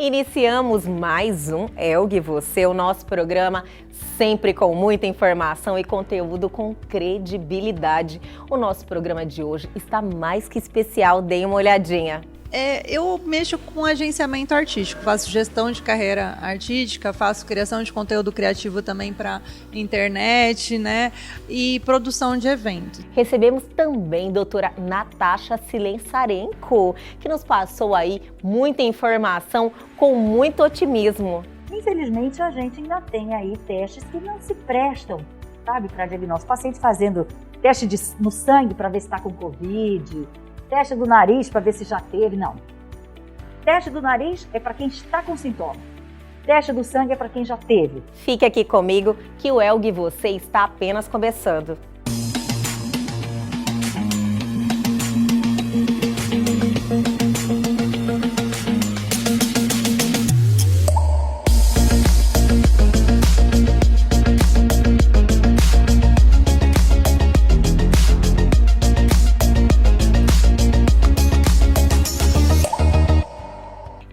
Iniciamos mais um Elgue Você, o nosso programa sempre com muita informação e conteúdo com credibilidade. O nosso programa de hoje está mais que especial, deem uma olhadinha. Eu mexo com agenciamento artístico, faço gestão de carreira artística, faço criação de conteúdo criativo também para internet, né? E produção de eventos. Recebemos também a doutora Natasha Silensarenko, que nos passou aí muita informação com muito otimismo. Infelizmente, a gente ainda tem aí testes que não se prestam, sabe, para diagnóstico. Paciente fazendo teste no sangue para ver se está com Covid, teste do nariz para ver se já teve, não. Teste do nariz é para quem está com sintoma. Teste do sangue é para quem já teve. Fique aqui comigo que o Elgue Você está apenas começando.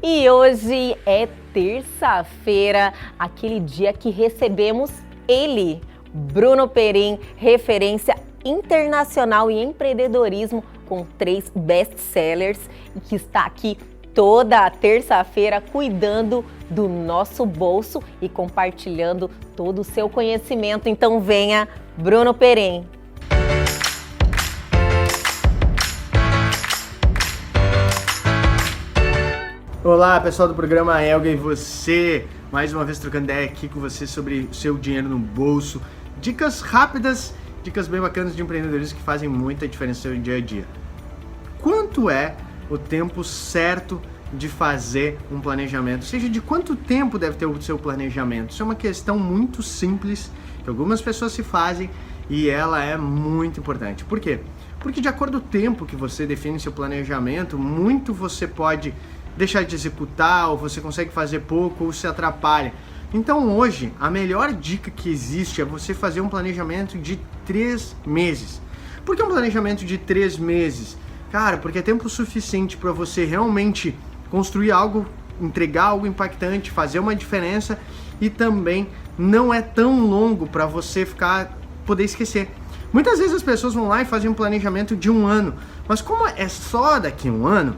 E hoje é terça-feira, aquele dia que recebemos ele, Bruno Perim, referência internacional em empreendedorismo com 3 best-sellers e que está aqui toda terça-feira cuidando do nosso bolso e compartilhando todo o seu conhecimento. Então venha, Bruno Perim. Olá pessoal do programa Elgue Você, mais uma vez trocando ideia aqui com você sobre o seu dinheiro no bolso, dicas rápidas, dicas bem bacanas de empreendedorismo que fazem muita diferença no seu dia a dia. Quanto é o tempo certo de fazer um planejamento? Ou seja, de quanto tempo deve ter o seu planejamento? Isso é uma questão muito simples que algumas pessoas se fazem e ela é muito importante. Por quê? Porque de acordo com o tempo que você define seu planejamento, muito você pode deixar de executar, ou você consegue fazer pouco, ou se atrapalha. Então hoje, a melhor dica que existe é você fazer um planejamento de 3 meses. Por que um planejamento de 3 meses? Cara, porque é tempo suficiente para você realmente construir algo, entregar algo impactante, fazer uma diferença e também não é tão longo para você poder esquecer. Muitas vezes as pessoas vão lá e fazem um planejamento de 1 ano, mas como é só daqui a 1 ano,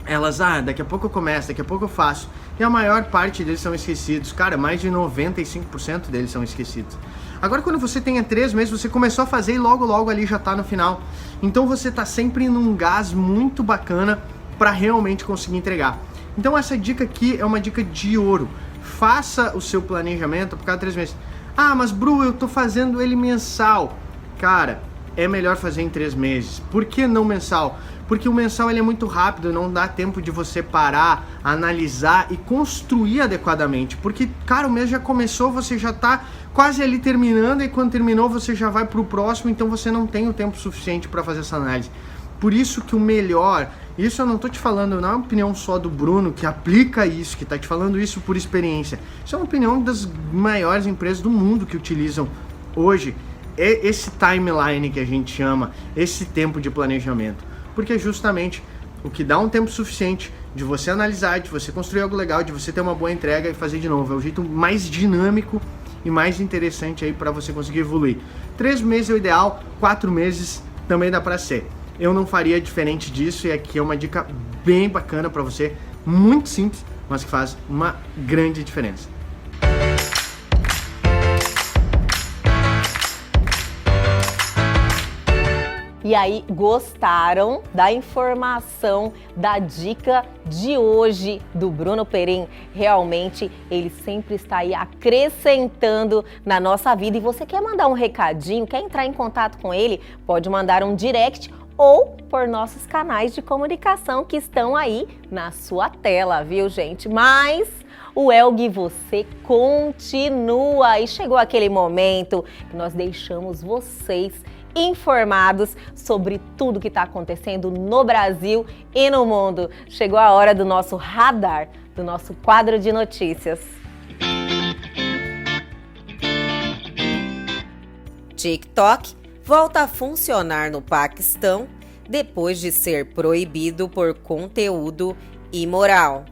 elas, daqui a pouco eu começo, daqui a pouco eu faço. E a maior parte deles são esquecidos. Cara, mais de 95% deles são esquecidos. Agora, quando você tem 3 meses, você começou a fazer e logo ali já tá no final. Então você tá sempre num gás muito bacana para realmente conseguir entregar. Então essa dica aqui é uma dica de ouro. Faça o seu planejamento por cada 3 meses. Mas Bru, eu tô fazendo ele mensal. Cara, é melhor fazer em 3 meses. Por que não mensal? Porque o mensal ele é muito rápido, não dá tempo de você parar, analisar e construir adequadamente. Porque, cara, o mês já começou, você já tá quase ali terminando e quando terminou você já vai pro próximo, então você não tem o tempo suficiente para fazer essa análise. Por isso que o melhor, isso eu não tô te falando, não é uma opinião só do Bruno que aplica isso, que tá te falando isso por experiência. Isso é uma opinião das maiores empresas do mundo que utilizam hoje esse timeline que a gente chama, esse tempo de planejamento. Porque é justamente o que dá um tempo suficiente de você analisar, de você construir algo legal, de você ter uma boa entrega e fazer de novo. É o jeito mais dinâmico e mais interessante aí para você conseguir evoluir. 3 meses é o ideal, 4 meses também dá para ser. Eu não faria diferente disso e aqui é uma dica bem bacana para você, muito simples, mas que faz uma grande diferença. E aí, gostaram da informação, da dica de hoje do Bruno Perim? Realmente, ele sempre está aí acrescentando na nossa vida. E você quer mandar um recadinho, quer entrar em contato com ele? Pode mandar um direct ou por nossos canais de comunicação que estão aí na sua tela, viu, gente? Mas o Elgue Você continua e chegou aquele momento que nós deixamos vocês informados sobre tudo que está acontecendo no Brasil e no mundo. Chegou a hora do nosso radar, do nosso quadro de notícias. TikTok volta a funcionar no Paquistão depois de ser proibido por conteúdo imoral.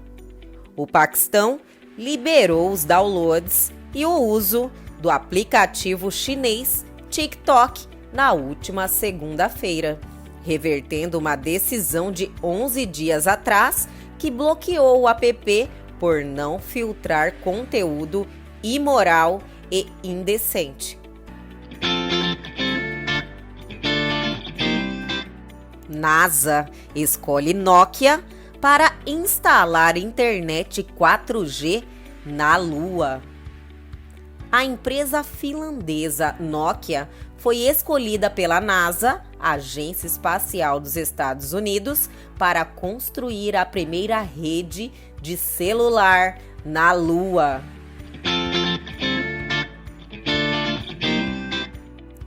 O Paquistão liberou os downloads e o uso do aplicativo chinês TikTok na última segunda-feira, revertendo uma decisão de 11 dias atrás que bloqueou o app por não filtrar conteúdo imoral e indecente. NASA escolhe Nokia para instalar internet 4G na Lua. A empresa finlandesa Nokia foi escolhida pela NASA, Agência Espacial dos Estados Unidos, para construir a primeira rede de celular na Lua.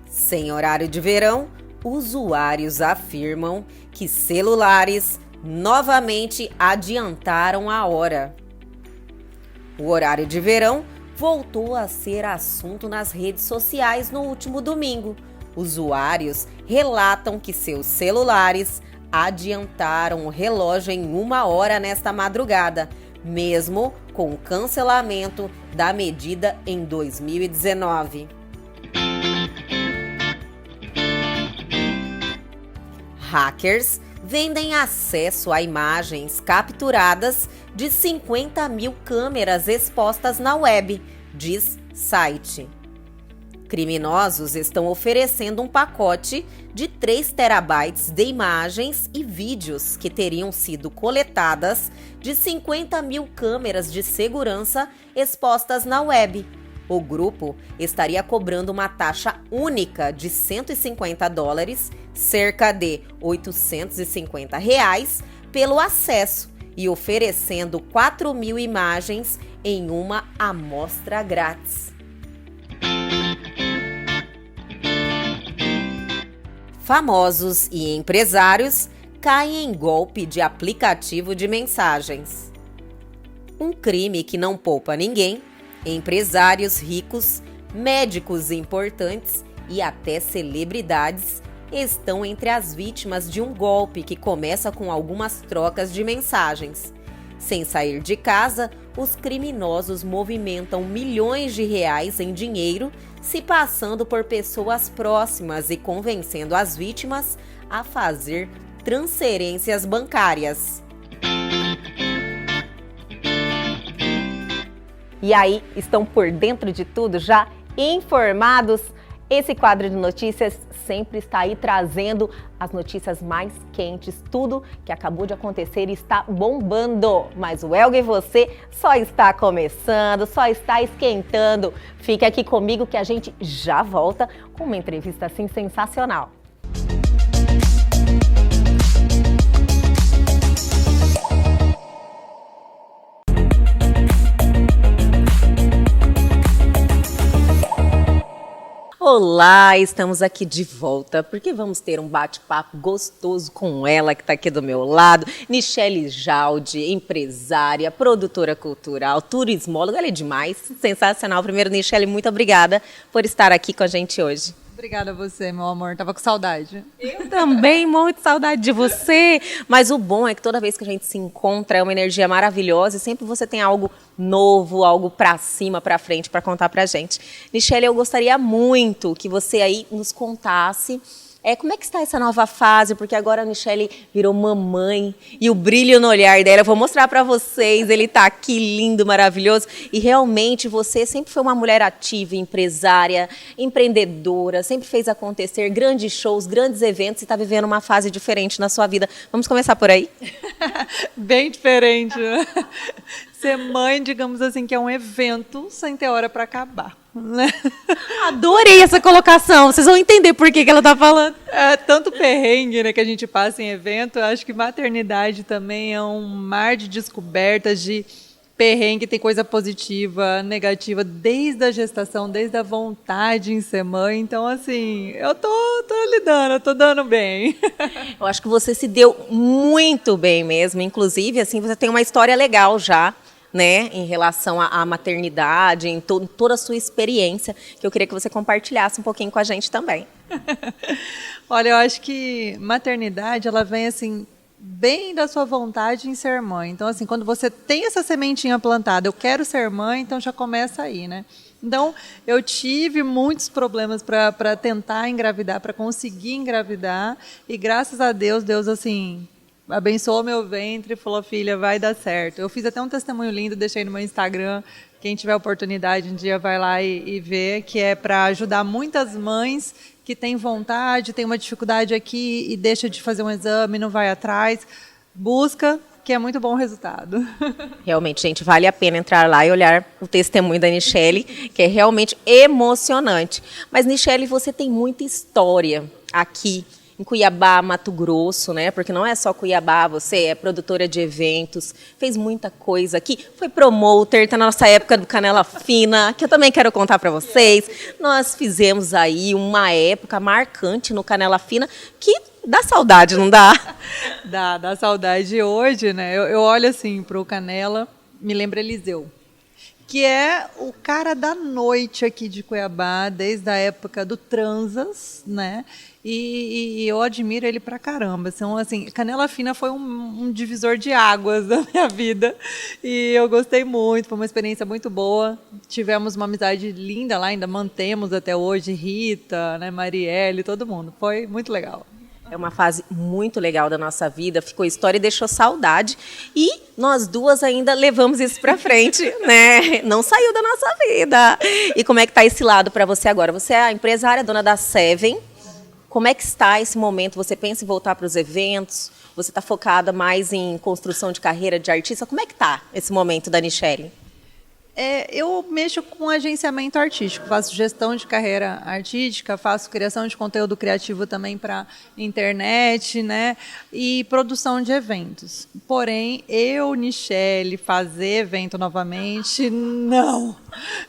Sem horário de verão, usuários afirmam que celulares novamente adiantaram a hora. O horário de verão voltou a ser assunto nas redes sociais no último domingo. Usuários relatam que seus celulares adiantaram o relógio em 1 hora nesta madrugada, mesmo com o cancelamento da medida em 2019. Hackers vendem acesso a imagens capturadas de 50 mil câmeras expostas na web, diz site. Criminosos estão oferecendo um pacote de 3 terabytes de imagens e vídeos que teriam sido coletadas de 50 mil câmeras de segurança expostas na web. O grupo estaria cobrando uma taxa única de $150, cerca de R$850, pelo acesso e oferecendo 4.000 imagens em uma amostra grátis. Famosos e empresários caem em golpe de aplicativo de mensagens. Um crime que não poupa ninguém. Empresários ricos, médicos importantes e até celebridades estão entre as vítimas de um golpe que começa com algumas trocas de mensagens. Sem sair de casa, os criminosos movimentam milhões de reais em dinheiro, se passando por pessoas próximas e convencendo as vítimas a fazer transferências bancárias. E aí, estão por dentro de tudo, já informados? Esse quadro de notícias sempre está aí trazendo as notícias mais quentes, tudo que acabou de acontecer e está bombando. Mas o Elga e você só está começando, só está esquentando. Fique aqui comigo que a gente já volta com uma entrevista assim sensacional. Olá, estamos aqui de volta porque vamos ter um bate-papo gostoso com ela que está aqui do meu lado, Nichelle Jaldi, empresária, produtora cultural, turismóloga, ela é demais, sensacional. Primeiro, Nichelle, muito obrigada por estar aqui com a gente hoje. Obrigada a você, meu amor. Tava com saudade. Eu também, muito saudade de você. Mas o bom é que toda vez que a gente se encontra é uma energia maravilhosa e sempre você tem algo novo, algo pra cima, pra frente pra contar pra gente. Nichelle, eu gostaria muito que você aí nos contasse como é que está essa nova fase, porque agora a Nichelle virou mamãe e o brilho no olhar dela, eu vou mostrar para vocês, ele tá aqui lindo, maravilhoso, e realmente você sempre foi uma mulher ativa, empresária, empreendedora, sempre fez acontecer grandes shows, grandes eventos e está vivendo uma fase diferente na sua vida. Vamos começar por aí? Bem diferente, né? Ser mãe, digamos assim, que é um evento sem ter hora para acabar. Né? Adorei essa colocação, vocês vão entender por que ela está falando. É tanto perrengue, né, que a gente passa em evento, eu acho que maternidade também é um mar de descobertas, de perrengue, tem coisa positiva, negativa, desde a gestação, desde a vontade em ser mãe, então assim, eu tô lidando, eu tô dando bem. Eu acho que você se deu muito bem mesmo, inclusive assim, você tem uma história legal já, né, em relação à maternidade, em toda a sua experiência, que eu queria que você compartilhasse um pouquinho com a gente também. Olha, eu acho que maternidade, ela vem assim, bem da sua vontade em ser mãe. Então, assim, quando você tem essa sementinha plantada, eu quero ser mãe, então já começa aí, né? Então, eu tive muitos problemas para tentar engravidar, para conseguir engravidar, e graças a Deus, Deus, assim, abençoou meu ventre e falou, filha, vai dar certo. Eu fiz até um testemunho lindo, deixei no meu Instagram, quem tiver oportunidade um dia vai lá e vê, que é para ajudar muitas mães que têm vontade, tem uma dificuldade aqui e deixa de fazer um exame, não vai atrás, busca, que é muito bom o resultado. Realmente, gente, vale a pena entrar lá e olhar o testemunho da Nichelle, que é realmente emocionante. Mas, Nichelle, você tem muita história aqui em Cuiabá, Mato Grosso, né? Porque não é só Cuiabá, você é produtora de eventos, fez muita coisa aqui, foi promoter, tá na nossa época do Canela Fina, que eu também quero contar para vocês. Nós fizemos aí uma época marcante no Canela Fina, que dá saudade, não dá? Dá saudade hoje, né? Eu olho assim para o Canela, me lembra Eliseu, que é o cara da noite aqui de Cuiabá, desde a época do Transas, né? E eu admiro ele pra caramba. Então, assim, Canela Fina foi um divisor de águas da minha vida. E eu gostei muito, foi uma experiência muito boa. Tivemos uma amizade linda lá, ainda mantemos até hoje, Rita, né, Marielle, todo mundo. Foi muito legal. É uma fase muito legal da nossa vida, ficou história e deixou saudade. E nós duas ainda levamos isso pra frente, né? Não saiu da nossa vida. E como é que tá esse lado para você agora? Você é a empresária, dona da Seven. Como é que está esse momento? Você pensa em voltar para os eventos? Você está focada mais em construção de carreira de artista? Como é que está esse momento da Nichelle? Eu mexo com agenciamento artístico, faço gestão de carreira artística, faço criação de conteúdo criativo também para internet, né? E produção de eventos. Porém, Nichelle, fazer evento novamente, não.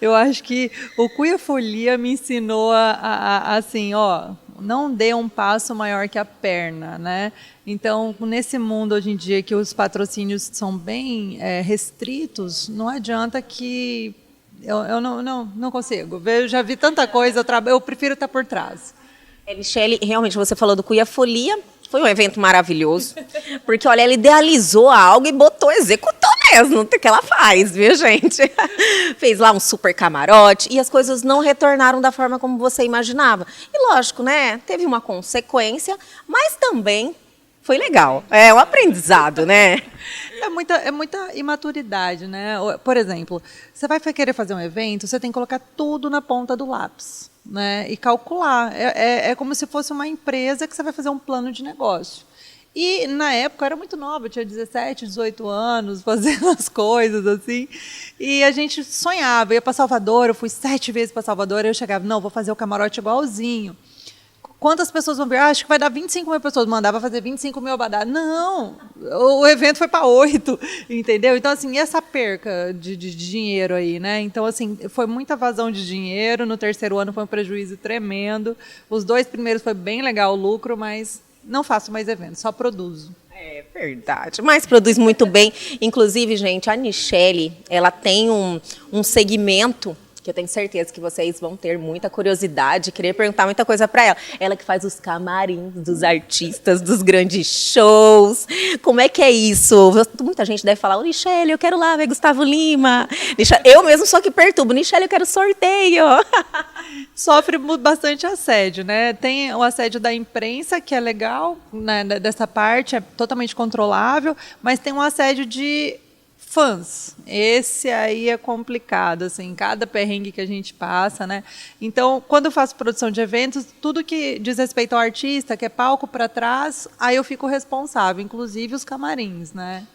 Eu acho que o Cuia Folia me ensinou assim, ó, não dê um passo maior que a perna, né? Então, nesse mundo hoje em dia que os patrocínios são bem restritos, não adianta que eu não consigo. Eu já vi tanta coisa, eu prefiro estar por trás. Nichelle, realmente, você falou do Cuia Folia, foi um evento maravilhoso, porque, olha, ela idealizou algo e executou mesmo o que ela faz, viu, gente? Fez lá um super camarote e as coisas não retornaram da forma como você imaginava. E, lógico, né, teve uma consequência, mas também foi legal. É um aprendizado, né? É muita imaturidade, né? Por exemplo, você vai querer fazer um evento, você tem que colocar tudo na ponta do lápis, né? E calcular. É como se fosse uma empresa que você vai fazer um plano de negócio. E, na época, eu era muito nova, eu tinha 17, 18 anos, fazendo as coisas, assim. E a gente sonhava, ia para Salvador, eu fui 7 vezes para Salvador, e eu chegava, não, vou fazer o camarote igualzinho. Quantas pessoas vão ver? Acho que vai dar 25 mil pessoas. Mandava fazer 25 mil abadá. Não! O evento foi para 8, entendeu? Então, assim, essa perca de dinheiro aí, né? Então, assim, foi muita vazão de dinheiro. No terceiro ano foi um prejuízo tremendo. Os 2 primeiros foi bem legal o lucro, mas não faço mais eventos, só produzo. É verdade, mas produz muito bem. Inclusive, gente, a Nichelle, ela tem um segmento que eu tenho certeza que vocês vão ter muita curiosidade, querer perguntar muita coisa para ela. Ela que faz os camarins dos artistas, dos grandes shows. Como é que é isso? Muita gente deve falar, Nichelle, eu quero lá ver Gustavo Lima. Eu mesmo sou que perturbo. Nichelle, eu quero sorteio. Sofre bastante assédio, né? Tem o assédio da imprensa, que é legal, né, dessa parte, é totalmente controlável, mas tem um assédio de fãs. Esse aí é complicado, assim, cada perrengue que a gente passa, né? Então, quando eu faço produção de eventos, tudo que diz respeito ao artista, que é palco para trás, aí eu fico responsável, inclusive os camarins, né?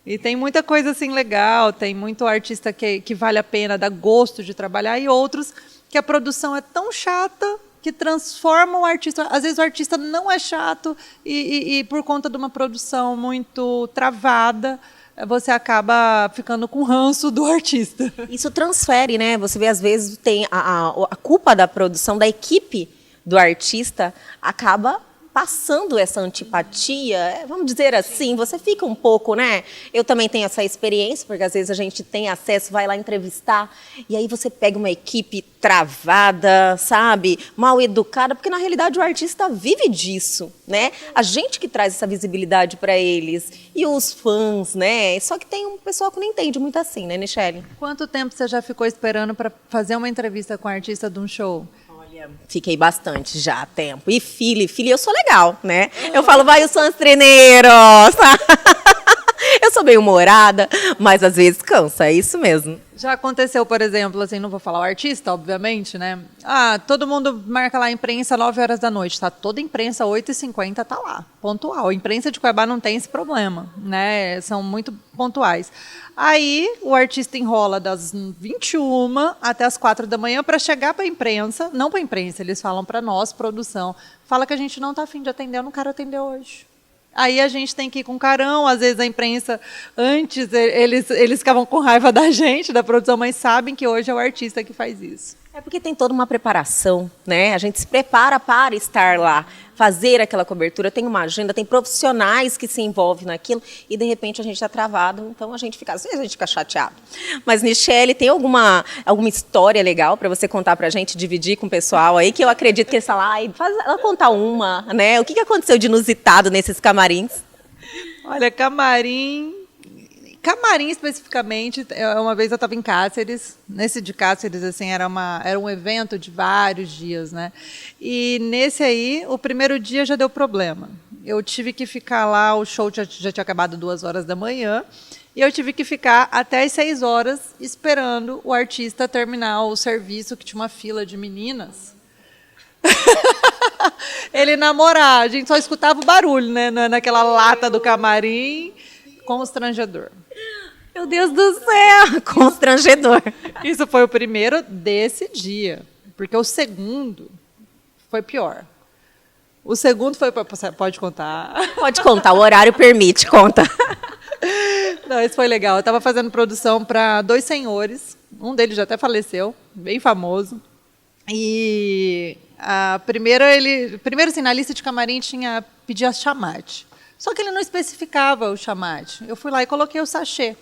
E tem muita coisa assim legal, tem muito artista que vale a pena, dá gosto de trabalhar, e outros que a produção é tão chata que transforma o artista. Às vezes o artista não é chato e por conta de uma produção muito travada, você acaba ficando com ranço do artista. Isso transfere, né? Você vê, às vezes, tem a culpa da produção, da equipe do artista, acaba passando essa antipatia, vamos dizer assim, você fica um pouco, né? Eu também tenho essa experiência, porque às vezes a gente tem acesso, vai lá entrevistar, e aí você pega uma equipe travada, sabe? Mal educada, porque na realidade o artista vive disso, né? A gente que traz essa visibilidade para eles, e os fãs, né? Só que tem um pessoal que não entende muito assim, né, Nichelle? Quanto tempo você já ficou esperando para fazer uma entrevista com um artista de um show? Fiquei bastante já, tempo. E filho, eu sou legal, né? Eu falo, vai, os fãs treineiros! Eu sou bem humorada, mas às vezes cansa, é isso mesmo. Já aconteceu, por exemplo, assim, não vou falar o artista, obviamente, né? Todo mundo marca lá a imprensa 9 horas da noite, tá? Toda a imprensa 8h50 tá lá, pontual. A imprensa de Cuiabá não tem esse problema, né? São muito pontuais. Aí o artista enrola das 21 até as 4 da manhã para chegar para a imprensa, não para a imprensa, eles falam para nós, produção, fala que a gente não está afim de atender, eu não quero atender hoje. Aí a gente tem que ir com carão, às vezes a imprensa, antes eles ficavam com raiva da gente, da produção, mas sabem que hoje é o artista que faz isso. É porque tem toda uma preparação, né? A gente se prepara para estar lá, fazer aquela cobertura, tem uma agenda, tem profissionais que se envolvem naquilo e de repente a gente está travado, então às vezes a gente fica chateado. Mas, Nichelle, tem alguma história legal para você contar para a gente, dividir com o pessoal aí, que eu acredito que eles falam, ela contar uma, né? O que aconteceu de inusitado nesses camarins? Olha, camarim especificamente, uma vez eu estava em Cáceres, nesse de Cáceres, assim, era um evento de vários dias, né? E nesse aí, o primeiro dia já deu problema. Eu tive que ficar lá, o show já tinha acabado 2 horas da manhã, e eu tive que ficar até as 6 horas esperando o artista terminar o serviço, que tinha uma fila de meninas. Ele namorar, a gente só escutava o barulho, né? Naquela lata do camarim, constrangedor. Meu Deus do céu, constrangedor. Isso foi o primeiro desse dia, porque o segundo foi pior. O segundo foi... Pode contar. Pode contar, o horário permite, conta. Não, esse foi legal. Eu estava fazendo produção para 2 senhores, um deles já até faleceu, bem famoso. E primeiro assim, na lista de camarim tinha pedir a chamate. Só que ele não especificava o chamate. Eu fui lá e coloquei o sachê.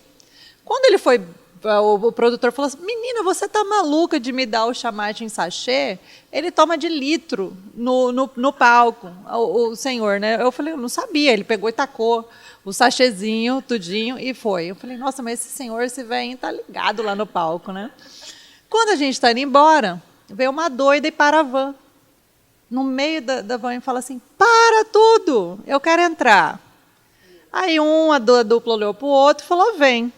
Quando ele foi, o produtor falou assim, menina, você tá maluca de me dar o chamate em sachê? Ele toma de litro no palco, o senhor, né? Eu falei, eu não sabia. Ele pegou e tacou o sachêzinho, tudinho, e foi. Eu falei, nossa, mas esse senhor, esse velhinho tá ligado lá no palco, né? Quando a gente está indo embora, veio uma doida e para a van. No meio da van e fala assim, para tudo, eu quero entrar. Aí a dupla olhou para o outro e falou, vem.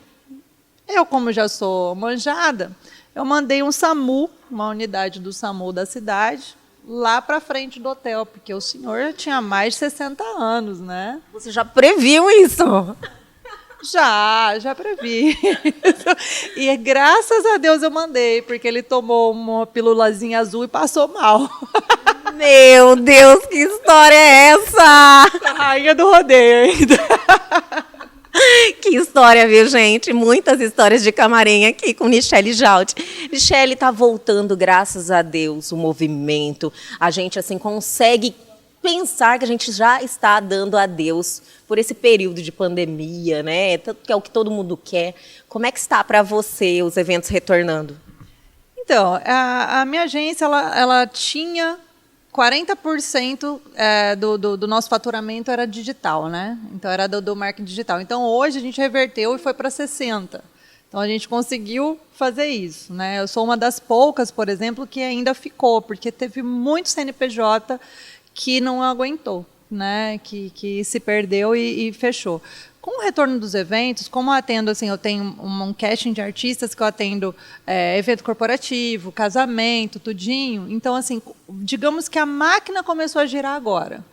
Eu, como já sou manjada, eu mandei um SAMU, uma unidade do SAMU da cidade, lá para frente do hotel, porque o senhor já tinha mais de 60 anos, né? Você já previu isso? Já previ. E graças a Deus eu mandei, porque ele tomou uma pílulazinha azul e passou mal. Meu Deus, que história é essa? A rainha do rodeio ainda. Que história, viu, gente? Muitas histórias de camarim aqui com Nichelle Jalt. Nichelle está voltando, graças a Deus, o movimento. A gente, assim, consegue pensar que a gente já está dando adeus por esse período de pandemia, né? Que é o que todo mundo quer. Como é que está para você os eventos retornando? Então, a minha agência, ela tinha 40% do nosso faturamento era digital, né? Então, era do marketing digital. Então, hoje a gente reverteu e foi para 60%. Então, a gente conseguiu fazer isso, né? Eu sou uma das poucas, por exemplo, que ainda ficou, porque teve muito CNPJ que não aguentou, né? Que se perdeu e fechou. Com o retorno dos eventos, como eu atendo, assim, eu tenho um casting de artistas que eu atendo evento corporativo, casamento, tudinho. Então, assim, digamos que a máquina começou a girar agora,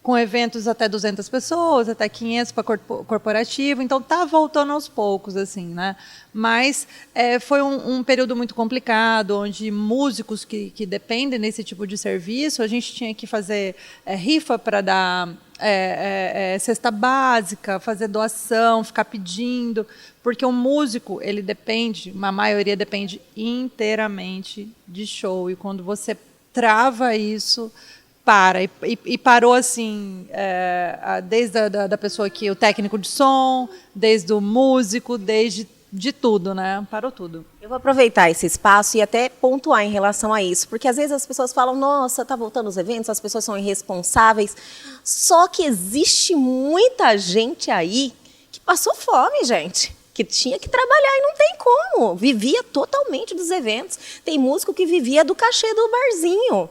com eventos até 200 pessoas, até 500 para corporativo. Então, está voltando aos poucos, assim, né? Mas foi um período muito complicado, onde músicos que dependem desse tipo de serviço, a gente tinha que fazer rifa para dar cesta básica, fazer doação, ficar pedindo, porque o músico, ele depende, uma maioria depende inteiramente de show, e quando você trava isso, para. E parou assim, desde da pessoa o técnico de som, desde o músico, desde de tudo, né? Parou tudo. Eu vou aproveitar esse espaço e até pontuar em relação a isso, porque às vezes as pessoas falam, nossa, tá voltando os eventos, as pessoas são irresponsáveis, só que existe muita gente aí que passou fome, gente, que tinha que trabalhar e não tem como, vivia totalmente dos eventos. Tem músico que vivia do cachê do barzinho.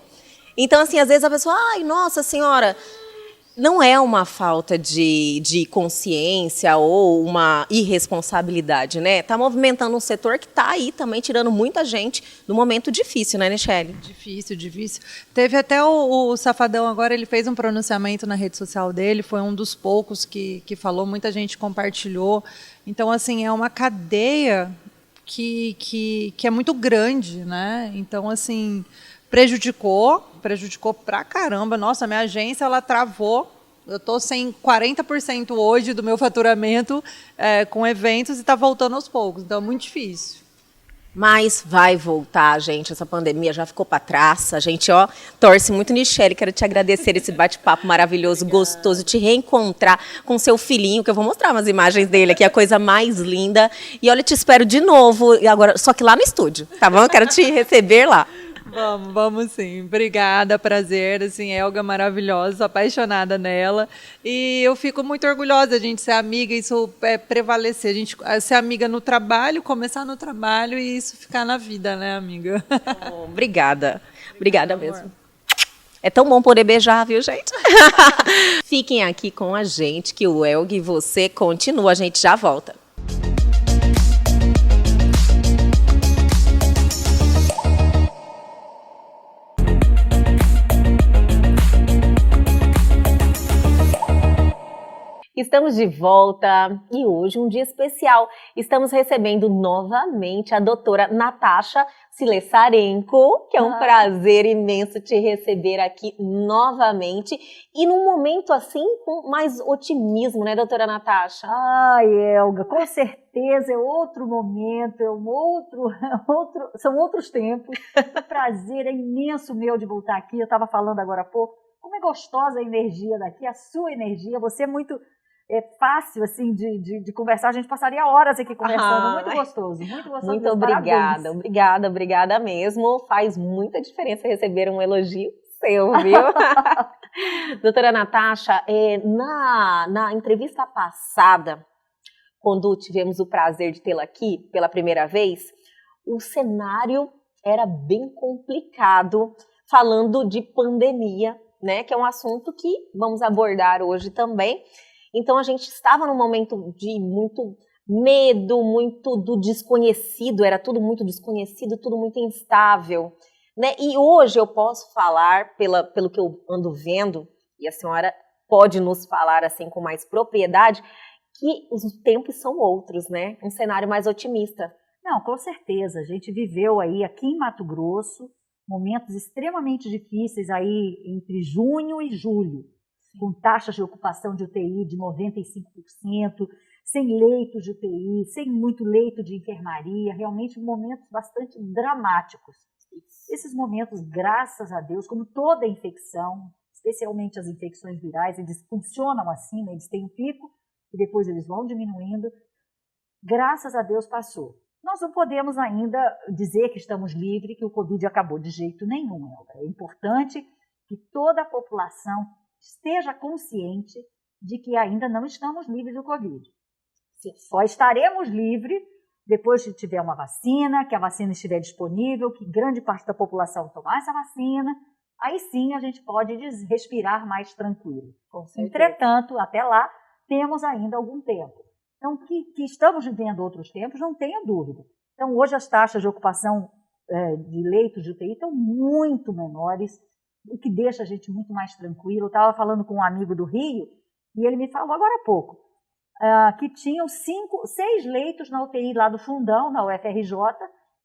Então, assim, às vezes a pessoa, ai, nossa senhora, não é uma falta de consciência ou uma irresponsabilidade, né? Está movimentando um setor que está aí também tirando muita gente no momento difícil, né, Nichelle? Difícil, difícil. Teve até o Safadão agora, ele fez um pronunciamento na rede social dele, foi um dos poucos que falou, muita gente compartilhou. Então, assim, é uma cadeia que é muito grande, né? Então, assim, prejudicou pra caramba. Nossa, minha agência, ela travou. Eu estou sem 40% hoje do meu faturamento com eventos e está voltando aos poucos. Então, é muito difícil. Mas vai voltar, gente. Essa pandemia já ficou para trás. A gente, torce muito. Nichelle, quero te agradecer esse bate-papo maravilhoso, gostoso, te reencontrar com seu filhinho, que eu vou mostrar umas imagens dele aqui, a coisa mais linda. E olha, te espero de novo, agora, só que lá no estúdio, tá bom? Eu quero te receber lá. Vamos sim. Obrigada, prazer. Assim, Elga maravilhosa, apaixonada nela. E eu fico muito orgulhosa de a gente ser amiga, isso prevalecer. A gente ser amiga no trabalho, começar no trabalho e isso ficar na vida, né, amiga? Obrigada. Obrigada mesmo. É tão bom poder beijar, viu, gente? Fiquem aqui com a gente, que o Elga e você continua. A gente já volta. Estamos de volta e hoje um dia especial. Estamos recebendo novamente a doutora Natasha Silessarenko, que é um prazer imenso te receber aqui novamente. E num momento assim, com mais otimismo, né, doutora Natasha? Ai, Elga, com certeza é outro momento, são outros tempos. O prazer é imenso meu de voltar aqui. Eu estava falando agora há pouco, como é gostosa a energia daqui, a sua energia. Você é muito... fácil, assim, de conversar. A gente passaria horas aqui conversando. Muito gostoso, muito gostoso. Muito obrigada, obrigada mesmo. Faz muita diferença receber um elogio seu, viu? Doutora Natasha, na entrevista passada, quando tivemos o prazer de tê-la aqui pela primeira vez, o cenário era bem complicado, falando de pandemia, né? Que é um assunto que vamos abordar hoje também. Então, a gente estava num momento de muito medo, muito do desconhecido, era tudo muito desconhecido, tudo muito instável, né? E hoje eu posso falar, pelo que eu ando vendo, e a senhora pode nos falar assim com mais propriedade, que os tempos são outros, né? Um cenário mais otimista. Não, com certeza. A gente viveu aí, aqui em Mato Grosso, momentos extremamente difíceis aí entre junho e julho. Com taxas de ocupação de UTI de 95%, sem leitos de UTI, sem muito leito de enfermaria, realmente momentos bastante dramáticos. Esses momentos, graças a Deus, como toda infecção, especialmente as infecções virais, eles funcionam assim, né? Eles têm um pico e depois eles vão diminuindo. Graças a Deus passou. Nós não podemos ainda dizer que estamos livres, que o Covid acabou de jeito nenhum, Elga. É importante que toda a população esteja consciente de que ainda não estamos livres do Covid. Sim. Só estaremos livres depois que tiver uma vacina, que a vacina estiver disponível, que grande parte da população tomar essa vacina, aí sim a gente pode respirar mais tranquilo. Entretanto, até lá, temos ainda algum tempo. Então, que estamos vivendo outros tempos, não tenha dúvida. Então, hoje as taxas de ocupação de leitos de UTI estão muito menores, o que deixa a gente muito mais tranquilo. Eu estava falando com um amigo do Rio, e ele me falou agora há pouco, que tinham 6 leitos na UTI lá do Fundão, na UFRJ,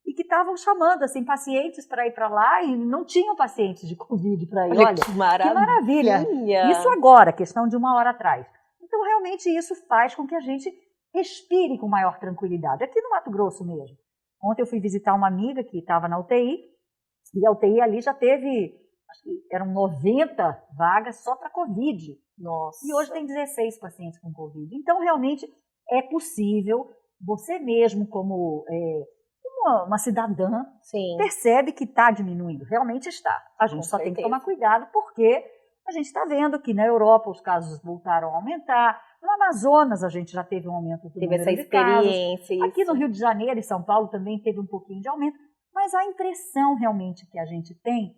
e que estavam chamando assim, pacientes para ir para lá, e não tinham pacientes de Covid para ir. Olha, que maravilha! Isso agora, questão de 1 hora atrás. Então, realmente, isso faz com que a gente respire com maior tranquilidade. Aqui no Mato Grosso mesmo. Ontem eu fui visitar uma amiga que estava na UTI, e a UTI ali já teve... acho que eram 90 vagas só para Covid. Nossa. E hoje tem 16 pacientes com Covid. Então, realmente, é possível, você mesmo como uma cidadã, Sim. percebe que está diminuindo. Realmente está. A gente Com só tem que certeza. tomar cuidado, porque a gente está vendo que na Europa os casos voltaram a aumentar. No Amazonas a gente já teve um aumento do Teve número essa de casos. experiência. Aqui isso. no Rio de Janeiro e São Paulo também teve um pouquinho de aumento. Mas a impressão realmente que a gente tem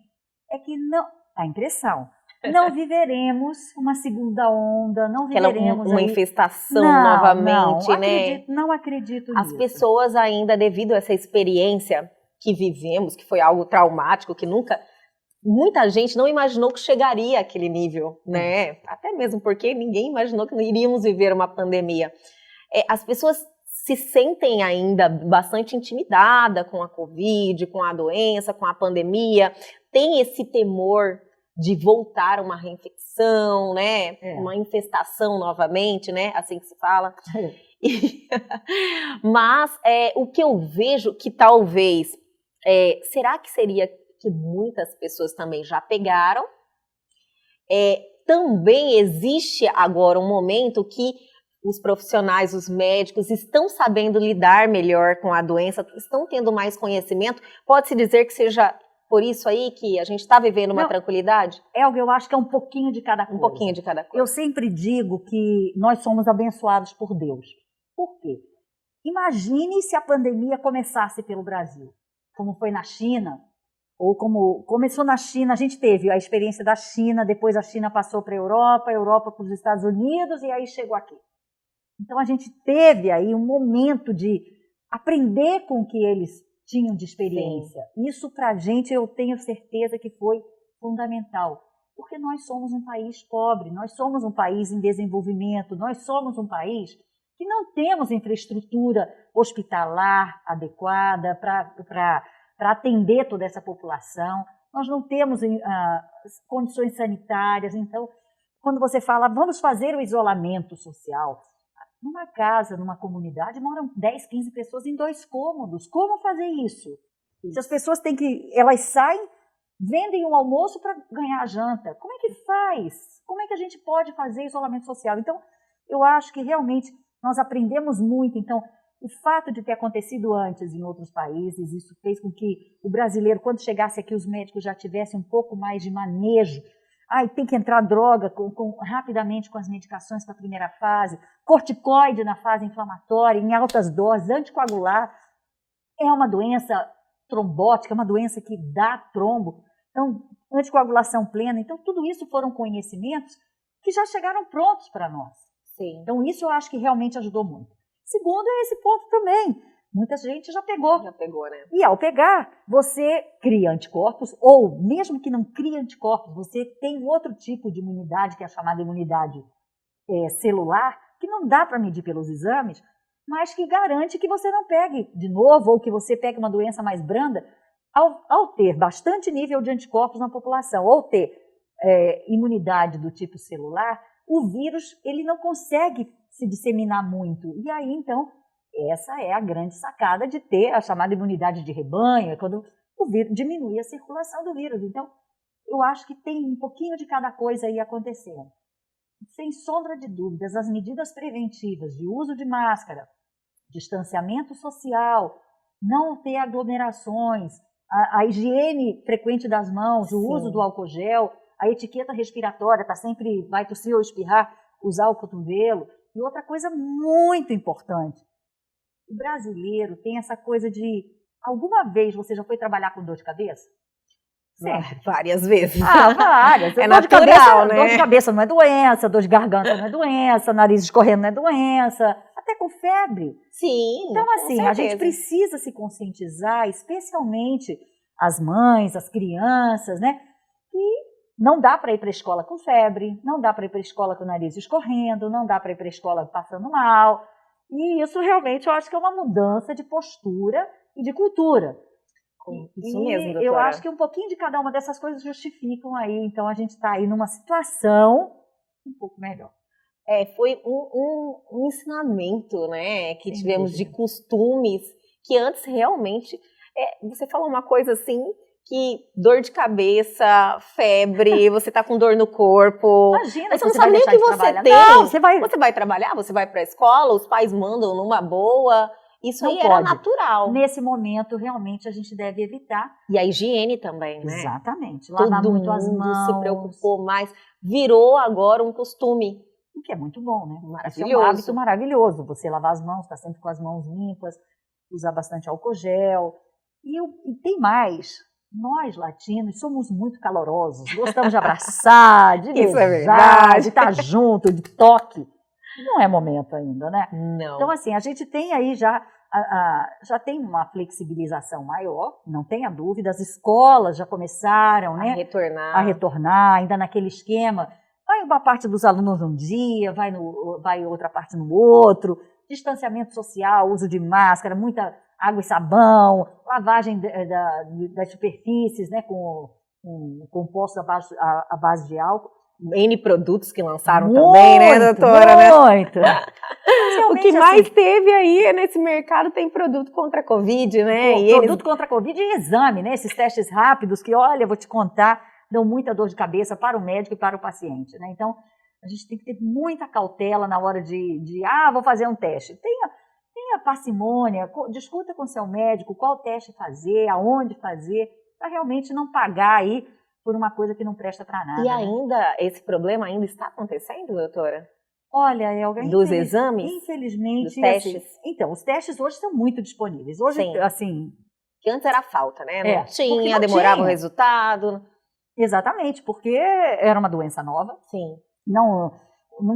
é que não... A impressão... Não viveremos uma segunda onda, não viveremos uma aí... infestação Não, novamente, não, né? Não acredito As nisso. pessoas ainda, devido a essa experiência que vivemos, que foi algo traumático, que muita gente não imaginou que chegaria àquele nível, né? Até mesmo porque ninguém imaginou que iríamos viver uma pandemia. As pessoas se sentem ainda bastante intimidadas com a Covid, com a doença, com a pandemia, tem esse temor de voltar uma reinfecção, né? Uma infestação novamente, né? Assim que se fala. Mas o que eu vejo que talvez, será que seria que muitas pessoas também já pegaram? Também existe agora um momento que os profissionais, os médicos estão sabendo lidar melhor com a doença, estão tendo mais conhecimento. Pode-se dizer que seja por isso aí que a gente está vivendo uma tranquilidade? Elga, eu acho que é um pouquinho de cada coisa. Um pouquinho de cada coisa. Eu sempre digo que nós somos abençoados por Deus. Por quê? Imagine se a pandemia começasse pelo Brasil, como foi na China, ou como começou na China. A gente teve a experiência da China, depois a China passou para a Europa para os Estados Unidos e aí chegou aqui. Então a gente teve aí um momento de aprender com o que eles tinham de experiência. Sim. Isso para a gente eu tenho certeza que foi fundamental, porque nós somos um país pobre, nós somos um país em desenvolvimento, nós somos um país que não temos infraestrutura hospitalar adequada para atender toda essa população, nós não temos condições sanitárias. Então, quando você fala, vamos fazer o isolamento social, numa casa, numa comunidade, moram 10, 15 pessoas em 2 cômodos. Como fazer isso? Se as pessoas elas saem, vendem um almoço para ganhar a janta. Como é que faz? Como é que a gente pode fazer isolamento social? Então, eu acho que realmente nós aprendemos muito. Então, o fato de ter acontecido antes em outros países, isso fez com que o brasileiro, quando chegasse aqui, os médicos já tivessem um pouco mais de manejo. Tem que entrar droga rapidamente com as medicações para a primeira fase, corticoide na fase inflamatória, em altas doses, anticoagular. É uma doença trombótica, é uma doença que dá trombo. Então, anticoagulação plena. Então, tudo isso foram conhecimentos que já chegaram prontos para nós. Sim. Então, isso eu acho que realmente ajudou muito. Segundo, é esse ponto também. Muita gente já pegou. Já pegou, né? E ao pegar, você cria anticorpos, ou mesmo que não crie anticorpos, você tem outro tipo de imunidade, que é a chamada imunidade celular, que não dá para medir pelos exames, mas que garante que você não pegue de novo, ou que você pegue uma doença mais branda, ao ter bastante nível de anticorpos na população, ou ter imunidade do tipo celular, o vírus ele não consegue se disseminar muito. E aí, então, essa é a grande sacada de ter a chamada imunidade de rebanho, é quando o vírus diminui a circulação do vírus. Então, eu acho que tem um pouquinho de cada coisa aí acontecendo. Sem sombra de dúvidas, as medidas preventivas de uso de máscara, distanciamento social, não ter aglomerações, a higiene frequente das mãos, o uso do álcool gel, a etiqueta respiratória, sempre vai tossir ou espirrar, usar o cotovelo. E outra coisa muito importante, o brasileiro tem essa coisa de... Alguma vez você já foi trabalhar com dor de cabeça? Sempre. Várias vezes. Várias. É dor natural, de cabeça, né? Dor de cabeça não é doença, dor de garganta não é doença, nariz escorrendo não é doença, até com febre. Sim, Então, assim, a gente certeza. precisa se conscientizar, especialmente as mães, as crianças, né? Que não dá para ir para a escola com febre, não dá para ir para a escola com o nariz escorrendo, não dá para ir para a escola passando mal. E isso realmente eu acho que é uma mudança de postura e de cultura. Isso mesmo, doutora. Eu acho que um pouquinho de cada uma dessas coisas justificam aí. Então, a gente está aí numa situação um pouco melhor. Foi um ensinamento, né, que Sem tivemos dúvida. de costumes, que antes realmente, você falou uma coisa assim, que dor de cabeça, febre, você tá com dor no corpo. Imagina, você não sabe nem o que você tem. Não, você vai trabalhar, você vai pra escola, os pais mandam numa boa. Isso não aí pode. Era natural. Nesse momento, realmente, a gente deve evitar. E a higiene também, né? Exatamente. Lavar Todo muito as mundo mãos. se preocupou mais. Virou agora um costume. O que é muito bom, né? Maravilhoso. Isso é um hábito maravilhoso. Você lavar as mãos, estar sempre com as mãos limpas, usar bastante álcool gel. E tem mais. Nós, latinos, somos muito calorosos. Gostamos de abraçar, de beijar, de estar junto, de toque. Não é momento ainda, né? Não. Então, assim, a gente tem aí já tem uma flexibilização maior, não tenha dúvida. As escolas já começaram, né? A retornar, ainda naquele esquema. Vai uma parte dos alunos num dia, vai outra parte no outro. Distanciamento social, uso de máscara, muita água e sabão, lavagem das superfícies, né? Com compostos à base de álcool. N produtos que lançaram também, né, doutora? Muito! O que mais teve aí nesse mercado tem produto contra a Covid, né? Produto contra a Covid e exame, né? Esses testes rápidos que, olha, vou te contar, dão muita dor de cabeça para o médico e para o paciente, né? Então, a gente tem que ter muita cautela na hora vou fazer um teste. Tenha parcimônia, discuta com seu médico qual teste fazer, aonde fazer, para realmente não pagar aí por uma coisa que não presta para nada. E ainda, esse problema ainda está acontecendo, doutora? Olha, Elga, dos exames? Infelizmente, dos testes? Assim, então, os testes hoje são muito disponíveis. Hoje, sim. Assim... Que antes era falta, né? Não tinha, não demorava tinha. o resultado. Exatamente, porque era uma doença nova. Sim. Não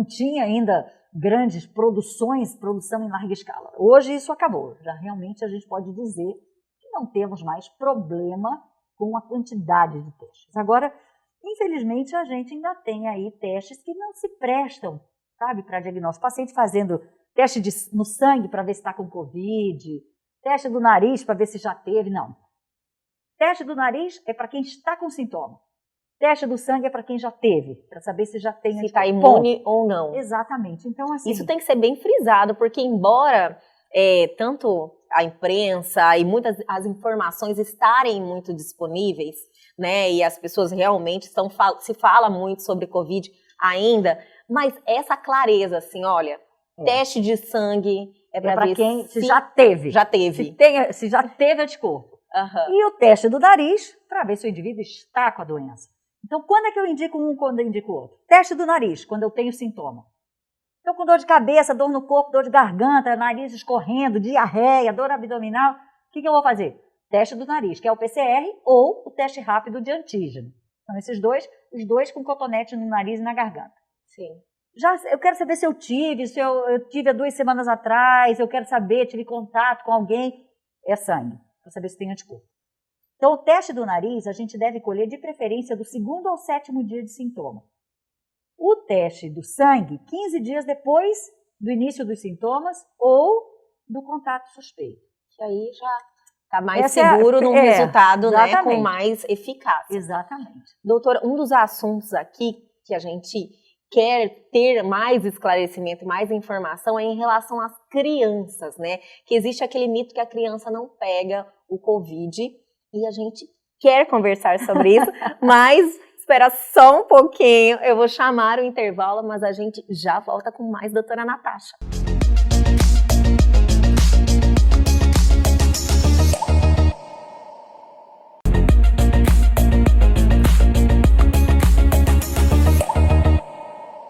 tinha ainda grandes produção em larga escala. Hoje isso acabou. Já realmente a gente pode dizer que não temos mais problema com a quantidade de testes. Agora, infelizmente, a gente ainda tem aí testes que não se prestam, sabe, para diagnóstico. Paciente fazendo teste no sangue para ver se está com Covid, teste do nariz para ver se já teve, não. Teste do nariz é para quem está com sintoma. Teste do sangue é para quem já teve, para saber se já tem... Se está imune ou não. Exatamente. Então, assim... Isso tem que ser bem frisado, porque embora tanto a imprensa e muitas as informações estarem muito disponíveis, né, e as pessoas realmente se fala muito sobre Covid ainda, mas essa clareza, assim, olha, teste de sangue é para ver quem se já teve. Já teve. Se já teve anticorpo. Uhum. E o teste do nariz, para ver se o indivíduo está com a doença. Então, quando é que eu indico um, quando eu indico outro? Teste do nariz, quando eu tenho sintoma. Então, com dor de cabeça, dor no corpo, dor de garganta, nariz escorrendo, diarreia, dor abdominal, o que eu vou fazer? Teste do nariz, que é o PCR, ou o teste rápido de antígeno. São os dois com cotonete no nariz e na garganta. Sim. Eu quero saber se eu tive há 2 semanas atrás, eu quero saber, tive contato com alguém, é sangue, para saber se tem anticorpo. Então, o teste do nariz, a gente deve colher de preferência do 2º ao 7º dia de sintoma. O teste do sangue, 15 dias depois do início dos sintomas ou do contato suspeito. Que aí já está mais seguro num resultado, né, com mais eficácia. Exatamente. Doutora, um dos assuntos aqui que a gente quer ter mais esclarecimento, mais informação é em relação às crianças, né? Que existe aquele mito que a criança não pega o Covid e a gente quer conversar sobre isso, mas espera só um pouquinho, eu vou chamar o intervalo, mas a gente já volta com mais doutora Natasha.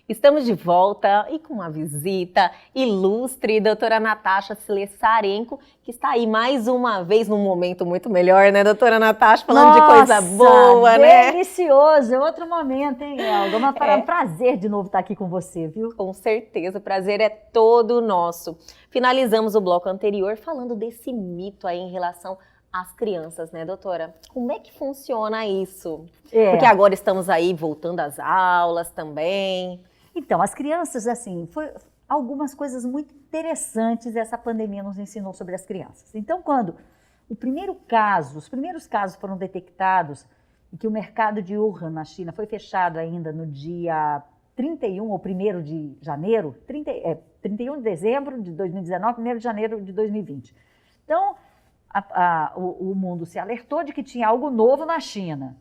Estamos de volta e com uma visita ilustre, doutora Natasha Slessarenko, que está aí mais uma vez num momento muito melhor, né, doutora Natasha? Falando de coisa boa, né? Delicioso, é outro momento, hein, Elga? É um prazer de novo estar aqui com você, viu? Com certeza, o prazer é todo nosso. Finalizamos o bloco anterior falando desse mito aí em relação às crianças, né, doutora? Como é que funciona isso? Porque agora estamos aí voltando às aulas também. Então, as crianças, assim, foi algumas coisas muito interessantes essa pandemia nos ensinou sobre as crianças. Então, quando os primeiros casos foram detectados e que o mercado de Wuhan, na China, foi fechado ainda no dia 31 ou 1º de janeiro, 31 de dezembro de 2019, 1º de janeiro de 2020. Então, o mundo se alertou de que tinha algo novo na China.